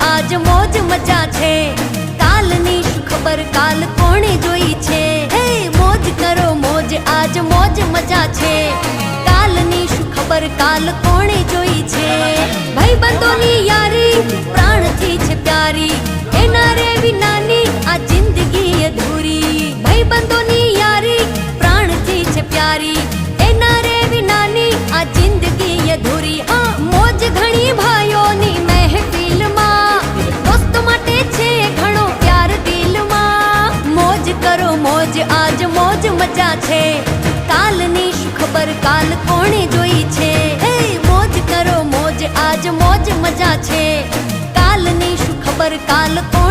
આજ મોજ મજા છે, કાલની શું ખબર કાલ કોણે જોઈ છે। હે મોજ કરો મોજ આજ મોજ મજા છે, કાલની શું ખબર કાલ કોણે જોઈ છે। ભાઈબંધોની યારી પ્રાણથી છે પ્યારી, એના રે વિનાની આ જિંદગી અધૂરી। ભાઈબંધોની યારી પ્રાણથી છે પ્યારી, એના રે વિનાની આ જિંદગી અધૂરી। હા મોજ ઘણી ભાઈઓની મહેફિલમાં, દોસ્તો માટે છે ઘણો પ્યાર દિલમાં। મોજ કરો મોજ આજ મોજ મજા છે, કાલની શું ખબર કાલ કોણે જોઈ છે। હે મોજ કરો મોજ આજ મોજ મજા છે, કાલની શું ખબર કાલ કોણે